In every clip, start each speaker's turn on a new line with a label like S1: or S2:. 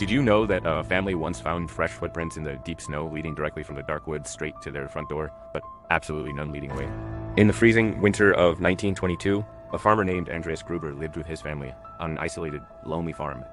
S1: Did you know that a family once found fresh footprints in the deep snow leading directly from the dark woods straight to their front door, but absolutely none leading away? In the freezing winter of 1922, a farmer named Andreas Gruber lived with his family on an isolated, lonely farm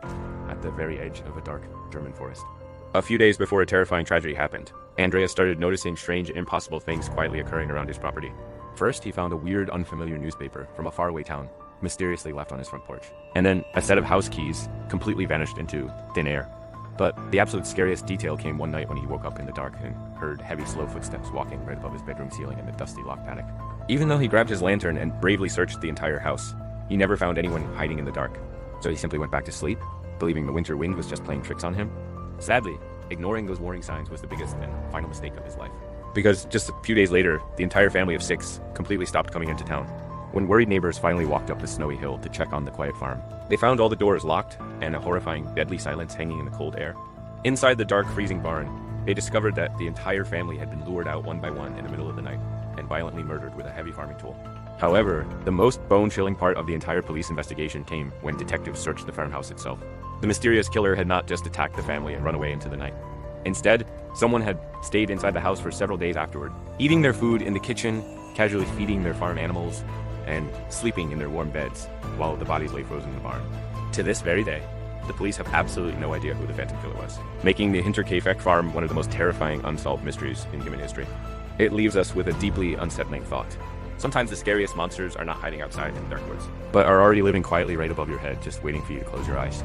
S1: at the very edge of a dark German forest. A few days before a terrifying tragedy happened, Andreas started noticing strange, impossible things quietly occurring around his property. First, he found a weird, unfamiliar newspaper from a faraway town mysteriously left on his front porch. And then a set of house keys completely vanished into thin air. But the absolute scariest detail came one night when he woke up in the dark and heard heavy, slow footsteps walking right above his bedroom ceiling in the dusty locked attic. Even though he grabbed his lantern and bravely searched the entire house, he never found anyone hiding in the dark. So he simply went back to sleep, believing the winter wind was just playing tricks on him. Sadly, ignoring those warning signs was the biggest and final mistake of his life. Because just a few days later, the entire family of 6 completely stopped coming into town. When worried neighbors finally walked up the snowy hill to check on the quiet farm, they found all the doors locked and a horrifying, deadly silence hanging in the cold air. Inside the dark, freezing barn, they discovered that the entire family had been lured out one by one in the middle of the night and violently murdered with a heavy farming tool. However, the most bone-chilling part of the entire police investigation came when detectives searched the farmhouse itself. The mysterious killer had not just attacked the family and run away into the night. Instead, someone had stayed inside the house for several days afterward, eating their food in the kitchen, casually feeding their farm animals, and sleeping in their warm beds while the bodies lay frozen in the barn. To this very day, the police have absolutely no idea who the Phantom Killer was, making the Hinterkaifeck farm one of the most terrifying unsolved mysteries in human history. It leaves us with a deeply unsettling thought. Sometimes the scariest monsters are not hiding outside in the dark woods, but are already living quietly right above your head, just waiting for you to close your eyes.